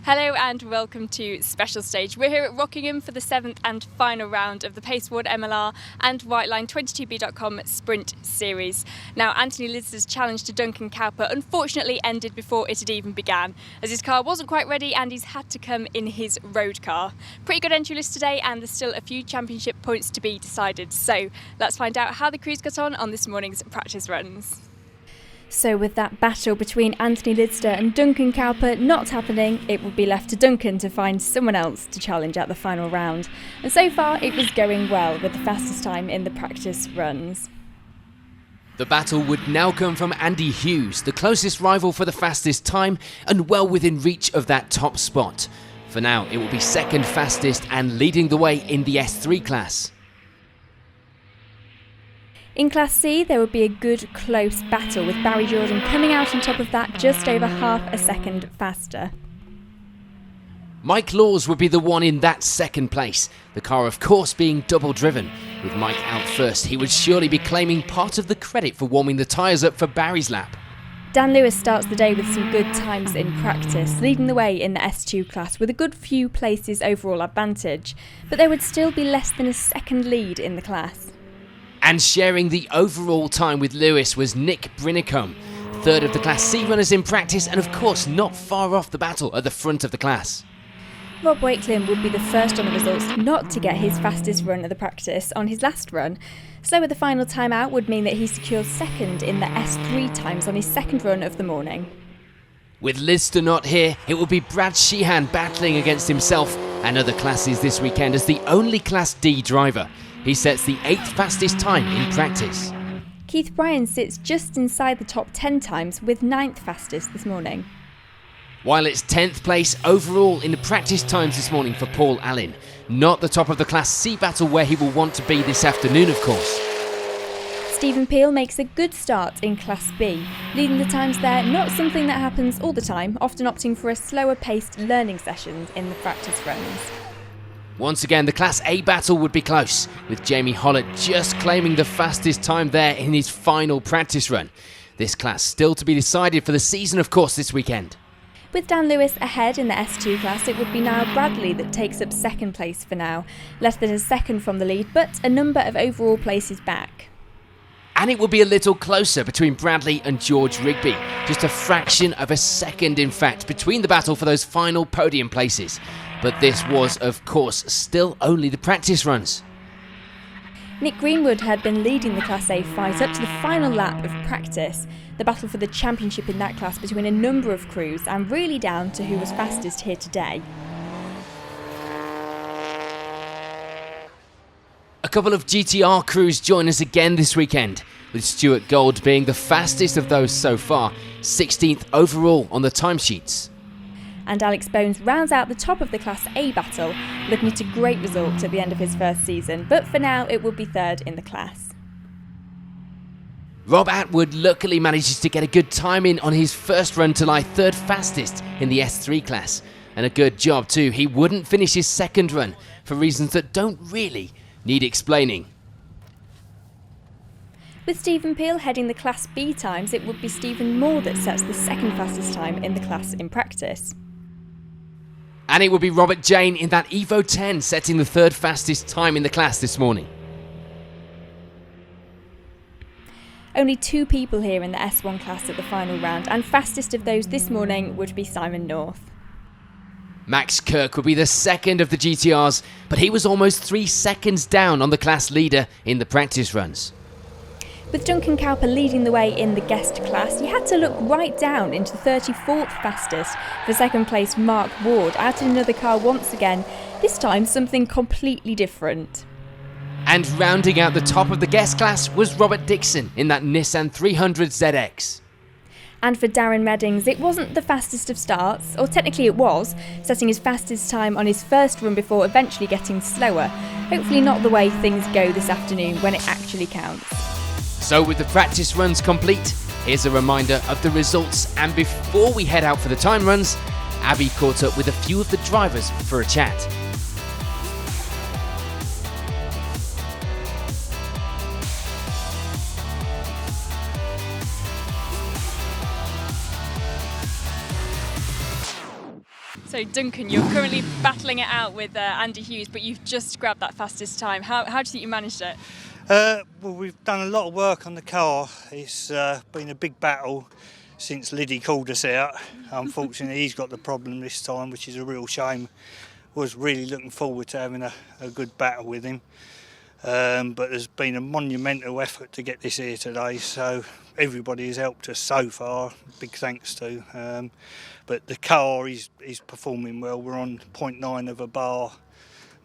Hello and welcome to Special Stage. We're here at Rockingham for the 7th and final round of the Paceward MLR and Whiteline 22B.com Sprint Series. Now, Anthony Lister's challenge to Duncan Cowper unfortunately ended before it had even began, as his car wasn't quite ready and he's had to come in his road car. Pretty good entry list today, and there's still a few championship points to be decided. So let's find out how the crews got on this morning's practice runs. So with that battle between Anthony Lister and Duncan Cowper not happening, it would be left to Duncan to find someone else to challenge at the final round. And so far it was going well with the fastest time in the practice runs. The battle would now come from Andy Hughes, the closest rival for the fastest time and well within reach of that top spot. For now, it will be second fastest and leading the way in the S3 class. In Class C, there would be a good close battle, with Barry Jordan coming out on top of that just over half a second faster. Mike Laws would be the one in that second place, the car of course being double driven. With Mike out first, he would surely be claiming part of the credit for warming the tyres up for Barry's lap. Dan Lewis starts the day with some good times in practice, leading the way in the S2 class with a good few places overall advantage, but there would still be less than a second lead in the class. And sharing the overall time with Lewis was Nick Brinicombe, third of the Class C runners in practice and of course not far off the battle at the front of the class. Rob Whiteline would be the first on the results not to get his fastest run of the practice on his last run. Slower the final time out would mean that he secures second in the S3 times on his second run of the morning. With Lister not here, it will be Brad Sheehan battling against himself and other classes this weekend as the only Class D driver. He sets the 8th fastest time in practice. Keith Bryan sits just inside the top 10 times with 9th fastest this morning. While it's 10th place overall in the practice times this morning for Paul Allen. Not the top of the Class C battle where he will want to be this afternoon, of course. Stephen Peel makes a good start in Class B. Leading the times there, not something that happens all the time, often opting for a slower paced learning sessions in the practice runs. Once again, the Class A battle would be close, with Jamie Hollett just claiming the fastest time there in his final practice run. This class still to be decided for the season, of course, this weekend. With Dan Lewis ahead in the S2 class, it would be now Bradley that takes up second place for now. Less than a second from the lead, but a number of overall places back. And it will be a little closer between Bradley and George Rigby. Just a fraction of a second, in fact, between the battle for those final podium places. But this was, of course, still only the practice runs. Nick Greenwood had been leading the Class A fight up to the final lap of practice. The battle for the championship in that class between a number of crews and really down to who was fastest here today. A couple of GTR crews join us again this weekend, with Stuart Gold being the fastest of those so far, 16th overall on the timesheets. And Alex Bones rounds out the top of the Class A battle, looking at a great result at the end of his first season, but for now it will be third in the class. Rob Atwood luckily manages to get a good time in on his first run to lie third fastest in the S3 class. And a good job too, he wouldn't finish his second run for reasons that don't really need explaining. With Stephen Peel heading the Class B times, it would be Stephen Moore that sets the second fastest time in the class in practice. And it will be Robert Jane in that Evo 10 setting the third fastest time in the class this morning. Only 2 people here in the S1 class at the final round, and fastest of those this morning would be Simon North. Max Kirk would be the second of the GTRs, but he was almost 3 seconds down on the class leader in the practice runs. With Duncan Cowper leading the way in the guest class, you had to look right down into the 34th fastest for second place Mark Ward, out in another car once again, this time something completely different. And rounding out the top of the guest class was Robert Dixon in that Nissan 300 ZX. And for Darren Meddings, it wasn't the fastest of starts, or technically it was, setting his fastest time on his first run before eventually getting slower. Hopefully not the way things go this afternoon when it actually counts. So with the practice runs complete, here's a reminder of the results, and before we head out for the time runs, Abby caught up with a few of the drivers for a chat. So Duncan, you're currently battling it out with Andy Hughes, but you've just grabbed that fastest time. How do you think you managed it? Well, we've done a lot of work on the car. It's been a big battle since Liddy called us out. Unfortunately, he's got the problem this time, which is a real shame. Was really looking forward to having a good battle with him. But there's been a monumental effort to get this here today, so everybody has helped us so far, big thanks to. But the car is performing well. We're on 0.9 of a bar,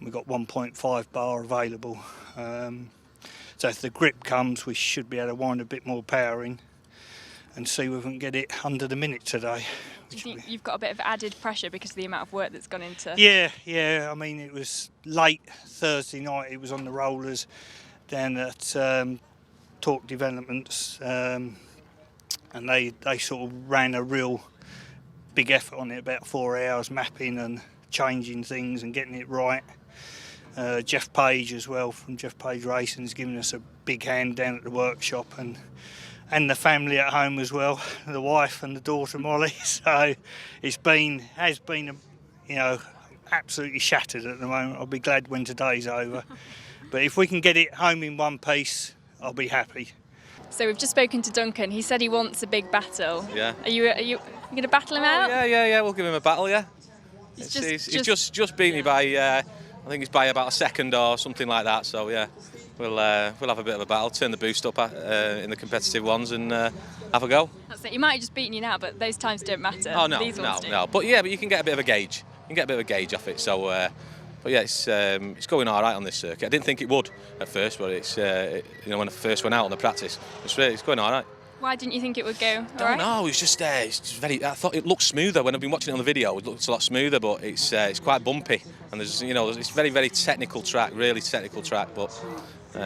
we've got 1.5 bar available. So if the grip comes, we should be able to wind a bit more power in and see if we can get it under the minute today. Do you think you've got a bit of added pressure because of the amount of work that's gone into? Yeah. I mean, it was late Thursday night. It was on the rollers down at Torque Developments, and they sort of ran a real big effort on it, about 4 hours mapping and changing things and getting it right. Jeff Page as well from Jeff Page Racing has given us a big hand down at the workshop, and the family at home as well, the wife and the daughter Molly. So has been absolutely shattered at the moment. I'll be glad when today's over. But if we can get it home in one piece, I'll be happy. So we've just spoken to Duncan. He said he wants a big battle. Yeah. Are you going to battle him out? Yeah. We'll give him a battle. Yeah. He's just beat me by I think it's by about a second or something like that. So yeah, we'll have a bit of a battle. Turn the boost up in the competitive ones and have a go. That's it. He might have just beaten you now, but those times don't matter. Oh no, These ones do. no. But you can get a bit of a gauge. You can get a bit of a gauge off it. So. But yeah, it's going all right on this circuit. I didn't think it would at first, but it's when I first went out on the practice, it's going all right. Why didn't you think it would go all right? No, it's just very. I thought it looked smoother when I've been watching it on the video. It looks a lot smoother, but it's quite bumpy, and there's it's very very technical track, really technical track. But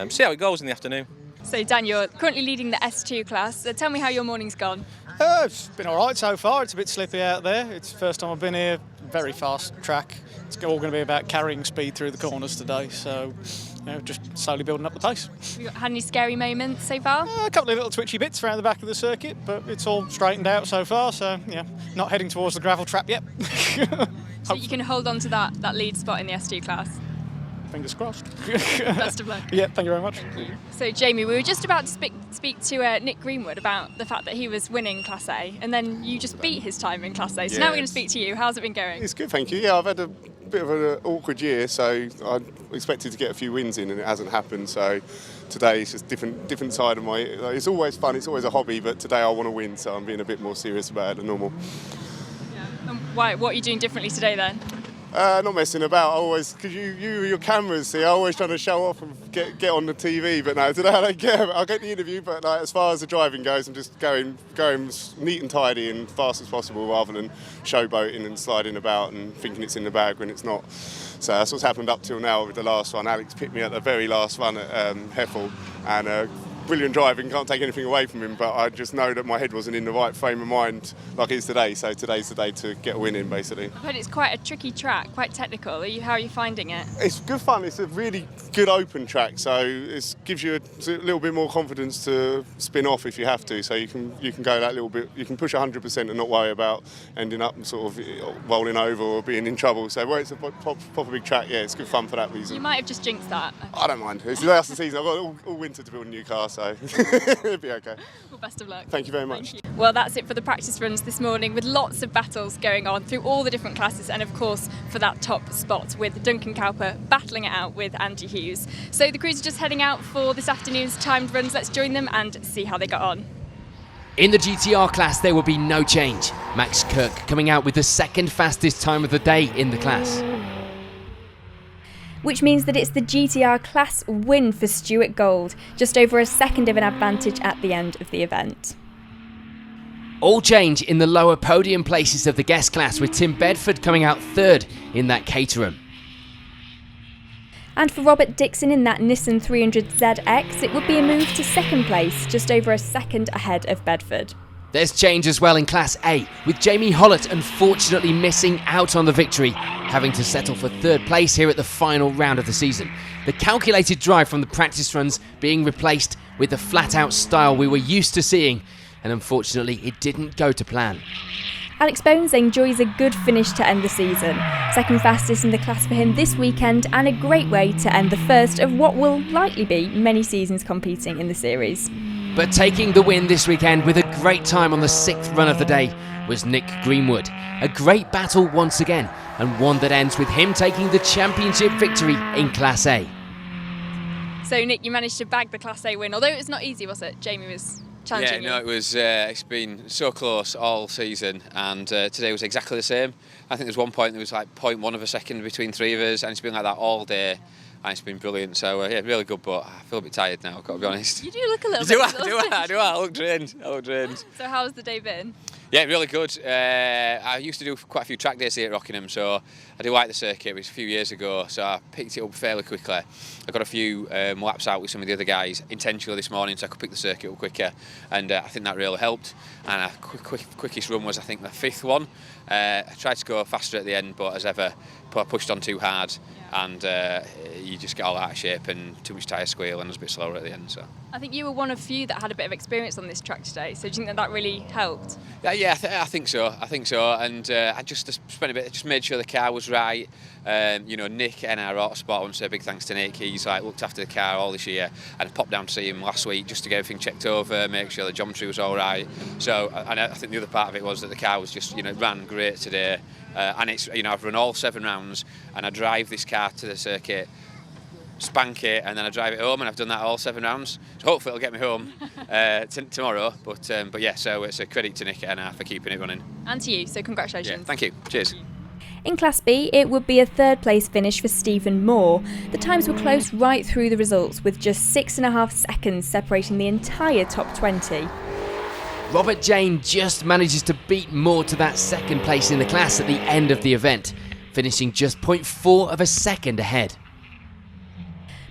see how it goes in the afternoon. So Dan, you're currently leading the S2 class. So tell me how your morning's gone. It's been all right so far. It's a bit slippy out there. It's the first time I've been here. Very fast track. It's all going to be about carrying speed through the corners today. So, just slowly building up the pace. Have you had any scary moments so far? A couple of little twitchy bits around the back of the circuit, but it's all straightened out so far. So, not heading towards the gravel trap yet. So you can hold on to that lead spot in the S2 class. Fingers crossed. Best of luck. Yeah, thank you very much. So Jamie, we were just about to speak to Nick Greenwood about the fact that he was winning Class A, and then you just beat his time in Class A. So now we're going to speak to you. How's it been going? It's good, thank you. Yeah, I've had a bit of an awkward year, so I expected to get a few wins in, and it hasn't happened. So today it's just different side of my. It's always fun. It's always a hobby, but today I want to win, so I'm being a bit more serious about it than normal. Yeah. And what are you doing differently today then? Not messing about. Because your cameras, see, I'm always trying to show off and get on the TV. But no, today I don't care. I'll get the interview, but as far as the driving goes, I'm just going neat and tidy and fast as possible, rather than showboating and sliding about and thinking it's in the bag when it's not. So that's what's happened up till now with the last one. Alex picked me at the very last run at Heffel, and brilliant driving, can't take anything away from him, but I just know that my head wasn't in the right frame of mind like it is today, so today's the day to get a win in, basically. I've heard it's quite a tricky track, quite technical. How are you finding it? It's good fun. It's a really good open track, so it gives you a little bit more confidence to spin off if you have to, so you can go that little bit, you can push 100% and not worry about ending up sort of rolling over or being in trouble. So where it's a proper big track, yeah, it's good fun for that reason. You might have just jinxed that. I don't mind. It's the last of the season. I've got all winter to build a new car, so it'll be okay. Well, best of luck. Thank you very much. Well, that's it for the practice runs this morning, with lots of battles going on through all the different classes, and of course for that top spot with Duncan Cowper battling it out with Andy Hughes. So the crews are just heading out for this afternoon's timed runs. Let's join them and see how they got on. In the GTR class, there will be no change. Max Kirk coming out with the second fastest time of the day in the class. Which means that it's the GTR class win for Stuart Gold, just over a second of an advantage at the end of the event. All change in the lower podium places of the guest class, with Tim Bedford coming out third in that Caterham. And for Robert Dixon in that Nissan 300ZX, it would be a move to second place, just over a second ahead of Bedford. There's change as well in Class A, with Jamie Hollett unfortunately missing out on the victory, having to settle for third place here at the final round of the season. The calculated drive from the practice runs being replaced with the flat-out style we were used to seeing, and unfortunately it didn't go to plan. Alex Bones enjoys a good finish to end the season. Second fastest in the class for him this weekend, and a great way to end the first of what will likely be many seasons competing in the series. But taking the win this weekend with a great time on the 6th run of the day was Nick Greenwood. A great battle once again, and one that ends with him taking the championship victory in Class A. So Nick, you managed to bag the Class A win, although it was not easy, was it? Jamie was challenging you. It was. It's been so close all season, and today was exactly the same. I think there's one point there was like 0.1 of a second between three of us, and it's been like that all day. And it's been brilliant. So really good, but I feel a bit tired now. I've got to be honest. You do look a little bit. I do. I look drained. So how's the day been? Yeah, really good. I used to do quite a few track days here at Rockingham, so I do like the circuit. It was a few years ago, so I picked it up fairly quickly. I got a few laps out with some of the other guys intentionally this morning, so I could pick the circuit up quicker, and I think that really helped. And a quickest run was, I think, the 5th one. I tried to go faster at the end, but as ever, I pushed on too hard, and you just get all out of shape and too much tyre squeal, and I was a bit slower at the end. So I think you were one of few that had a bit of experience on this track today. So do you think that really helped? Yeah, I think so. And I just spent a bit, just made sure the car was right. Nick in our Autosport, I want to say a big thanks to Nick. He's looked after the car all this year, and I popped down to see him last week just to get everything checked over, make sure the geometry was all right. So, and I think the other part of it was that the car was just, ran great today. And it's, I've run all 7 rounds, and I drive this car to the circuit, spank it, and then I drive it home, and I've done that all 7 rounds. So hopefully it'll get me home tomorrow. But yeah, so it's a credit to Nick and for keeping it running. And to you, so congratulations. Yeah, thank you. Cheers. In Class B, it would be a 3rd place finish for Stephen Moore. The times were close right through the results, with just 6.5 seconds separating the entire top 20. Robert Jane just manages to beat Moore to that 2nd place in the class at the end of the event, finishing just 0.4 of a second ahead.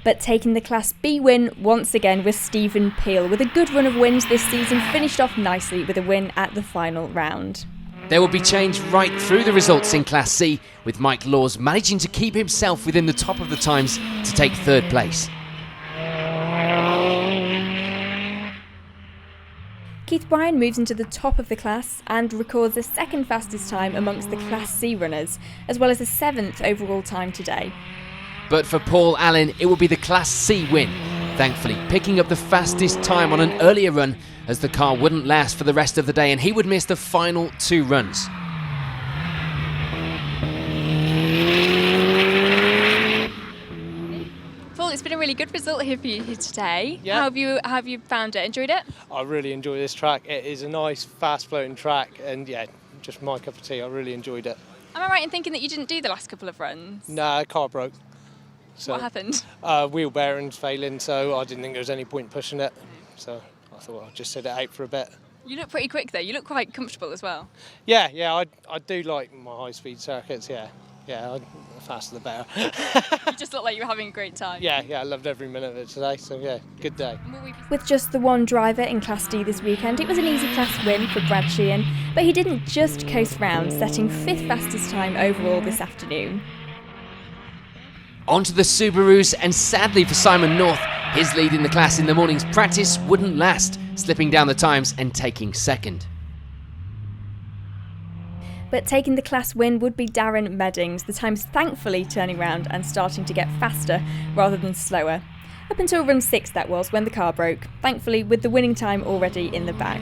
But taking the Class B win once again was Stephen Peel, with a good run of wins this season, finished off nicely with a win at the final round. There will be change right through the results in Class C, with Mike Laws managing to keep himself within the top of the times to take 3rd place. Keith Bryan moves into the top of the class and records the 2nd fastest time amongst the Class C runners, as well as the 7th overall time today. But for Paul Allen, it will be the Class C win, thankfully picking up the fastest time on an earlier run, as the car wouldn't last for the rest of the day and he would miss the final 2 runs. Paul, it's been a really good result here for you today. Yeah. How have you found it? Enjoyed it? I really enjoy this track. It is a nice, fast-flowing track, and yeah, just my cup of tea. I really enjoyed it. Am I right in thinking that you didn't do the last couple of runs? Nah, car broke. So, what happened? Wheel bearings failing, so I didn't think there was any point pushing it. So I thought I'd just sit it out for a bit. You look pretty quick though. You look quite comfortable as well. Yeah, I do like my high-speed circuits. Yeah, the faster the better. You just look like you were having a great time. Yeah, I loved every minute of it today. So yeah, good day. With just the one driver in Class D this weekend, it was an easy class win for Brad Sheehan, but he didn't just coast round, setting 5th fastest time overall this afternoon. On to the Subarus, and sadly for Simon North, his lead in the class in the morning's practice wouldn't last, slipping down the times and taking 2nd. But taking the class win would be Darren Meddings, the times thankfully turning round and starting to get faster rather than slower. Up until run 6 that was, when the car broke, thankfully with the winning time already in the bag.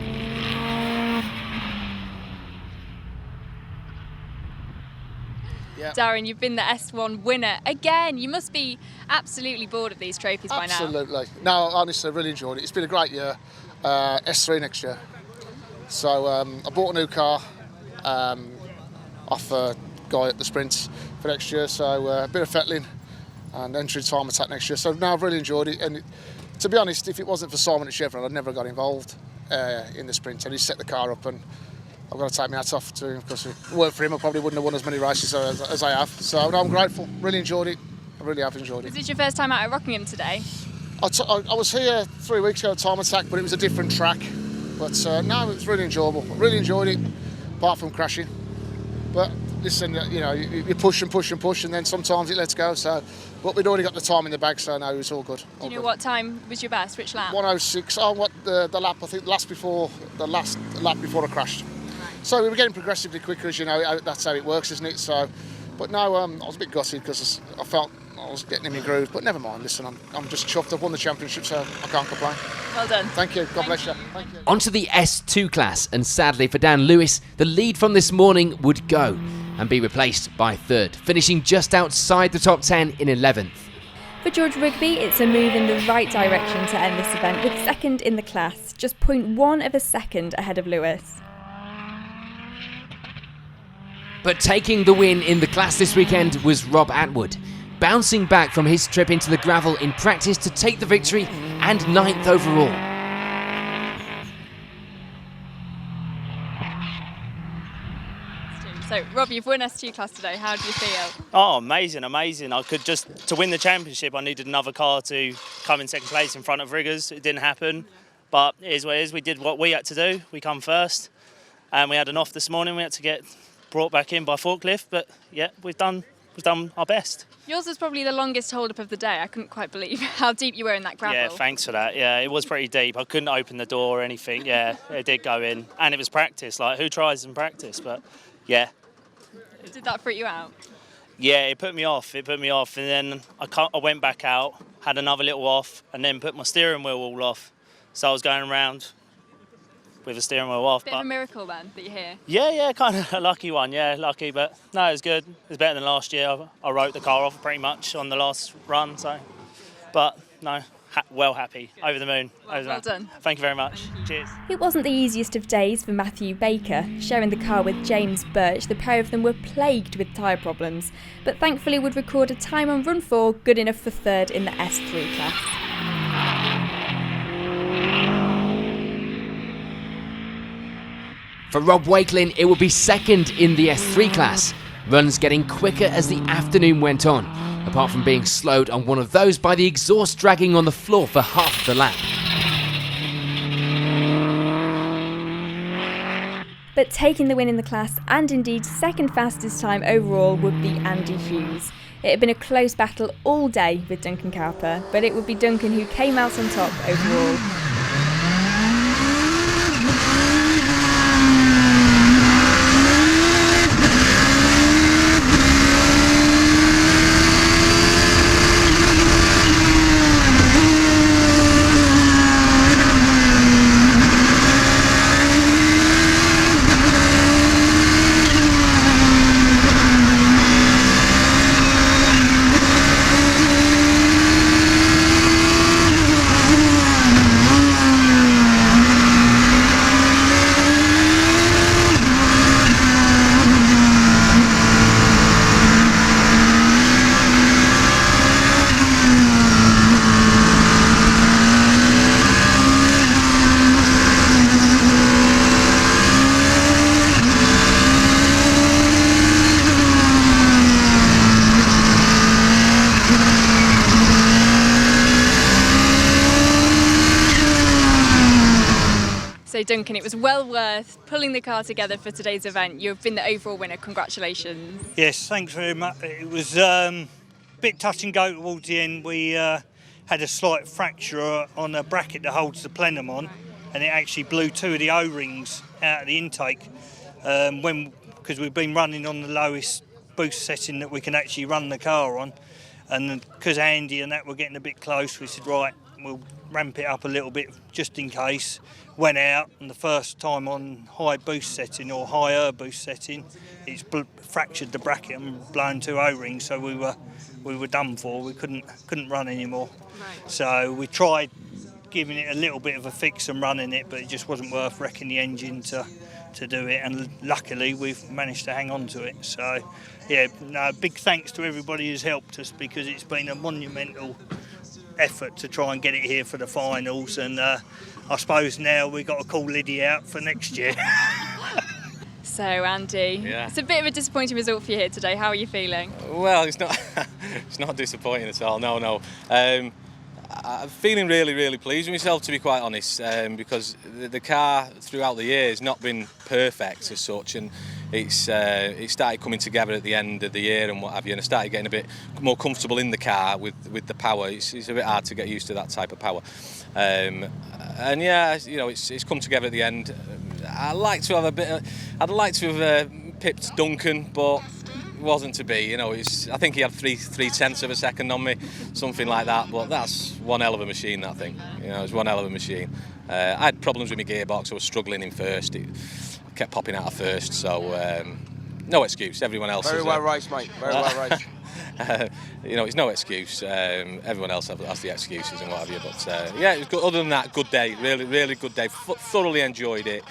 Yeah. Darren, you've been the S1 winner again. You must be absolutely bored of these trophies by now. Absolutely. No, honestly, I really enjoyed it. It's been a great year. S3 next year. So I bought a new car off a guy at the Sprints for next year. So a bit of fettling and entering time attack next year. So no, I've really enjoyed it. And to be honest, if it wasn't for Simon at Chevron, I'd never got involved in the sprint. And he set the car up, and I've got to take my hat off to him, because if it weren't for him, I probably wouldn't have won as many races as I have. So no, I'm grateful. Really enjoyed it. I really have enjoyed it. Is this your first time out at Rockingham today? I was here 3 weeks ago at Time Attack, but it was a different track. But no, it was really enjoyable. I really enjoyed it, apart from crashing. But listen, you push and push and push, and then sometimes it lets go. So, but we'd already got the time in the bag, so no, it was all good. Do you know what time was your best? Which lap? 1:06. Oh, what the lap? I think the lap before I crashed. So we were getting progressively quicker, as you know. That's how it works, isn't it? So, but no, I was a bit gutted because I felt I was getting in my groove. But never mind. Listen, I'm just chuffed. I've won the championship, so I can't complain. Well done. Thank you. God bless you. Thank you. Onto the S2 class, and sadly for Dan Lewis, the lead from this morning would go and be replaced by third, finishing just outside the top 10 in 11th. For George Rugby, it's a move in the right direction to end this event, with second in the class, just 0.1 of a second ahead of Lewis. But taking the win in the class this weekend was Rob Atwood, bouncing back from his trip into the gravel in practice to take the victory and 9th overall. So, Rob, you've won S2 class today. How do you feel? Oh, amazing. To win the championship, I needed another car to come in second place in front of Riggers. It didn't happen, but it is what it is. We did what we had to do. We come first, and we had an off this morning. We had to get brought back in by forklift, but yeah, we've done our best. Yours was probably the longest hold-up of the day. I couldn't quite believe how deep you were in that gravel. Yeah, thanks for that. Yeah, it was pretty deep. I couldn't open the door or anything. Yeah, it did go in, and it was practice. Like, who tries in practice? But yeah. Did that freak you out? Yeah, it put me off, and then I went back out, had another little off, and then put my steering wheel all off. So I was going around with the steering wheel off. Bit of a miracle then, that you're here. Yeah, kind of a lucky one, lucky, but no, it was good. It was better than last year. I wrote the car off pretty much on the last run, so. But no, happy, over the moon. Well done. Thank you very much. Cheers. It wasn't the easiest of days for Matthew Baker. Sharing the car with James Birch, the pair of them were plagued with tyre problems, but thankfully would record a time on run 4 good enough for third in the S3 class. For Rob Wakelin, it would be second in the S3 class, runs getting quicker as the afternoon went on, apart from being slowed on one of those by the exhaust dragging on the floor for half the lap. But taking the win in the class, and indeed second fastest time overall, would be Andy Hughes. It had been a close battle all day with Duncan Cowper, but it would be Duncan who came out on top overall. So Duncan, it was well worth pulling the car together for today's event. You've been the overall winner. Congratulations. Yes, thanks very much. It was a bit touch and go towards the end. We had a slight fracture on a bracket that holds the plenum on, and it actually blew 2 of the O-rings out of the intake because we've been running on the lowest boost setting that we can actually run the car on, and because Andy and that were getting a bit close, we said, right, we'll ramp it up a little bit just in case. Went out, and the first time on high boost setting or higher boost setting, it's fractured the bracket and blown 2 O-rings, so we were done for. We couldn't run anymore. Right. So we tried giving it a little bit of a fix and running it, but it just wasn't worth wrecking the engine to do it, and luckily we've managed to hang on to it. So yeah, no, big thanks to everybody who's helped us, because it's been a monumental effort to try and get it here for the finals, and I suppose now we've got to call Liddy out for next year. So Andy, It's a bit of a disappointing result for you here today. How are you feeling? Well, it's not disappointing at all, no. I'm feeling really pleased with myself, to be quite honest, because the car throughout the year has not been perfect as such, and it started coming together at the end of the year and what have you, and I started getting a bit more comfortable in the car with the power. It's a bit hard to get used to that type of power, and yeah, you know, it's come together at the end. I'd like to have pipped Duncan, but it wasn't to be. I think he had three tenths of a second on me, something like that. But that's one hell of a machine, that thing. It was one hell of a machine. I had problems with my gearbox. I was struggling in first. It kept popping out of first. So no excuse. Everyone else. Very well raced, mate. Very well raced. It's no excuse. Everyone else has the excuses and what have you. But yeah, it was good. Other than that, good day. Really, really good day. Thoroughly enjoyed it.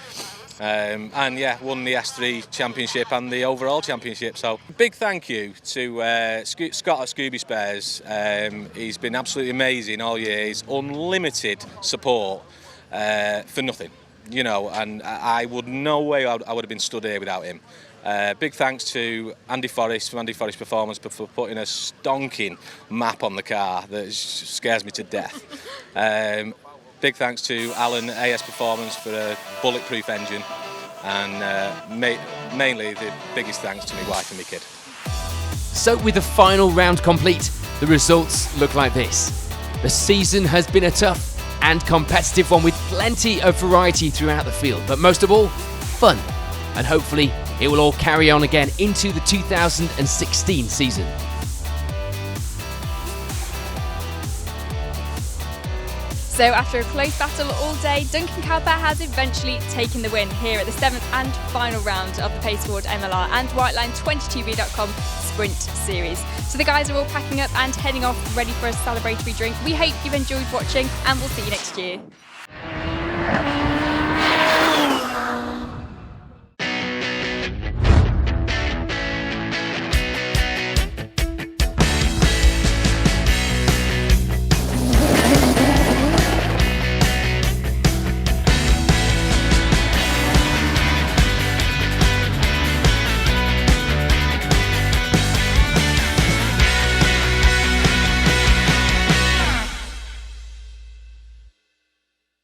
And yeah, won the S3 Championship and the overall championship. So big thank you to Scott at Scooby Spares. He's been absolutely amazing all year. He's unlimited support for nothing, and I would no way I would have been stood here without him. Big thanks to Andy Forrest from Andy Forrest Performance for putting a stonking map on the car that scares me to death. Big thanks to Alan at AS Performance for a bulletproof engine, and mainly the biggest thanks to my wife and my kid. So with the final round complete, the results look like this. The season has been a tough and competitive one with plenty of variety throughout the field, but most of all, fun. And hopefully it will all carry on again into the 2016 season. So after a close battle all day, Duncan Cowper has eventually taken the win here at the 7th and final round of the Paceward MLR and Whiteline 22B.com Sprint Series. So the guys are all packing up and heading off ready for a celebratory drink. We hope you've enjoyed watching, and we'll see you next year.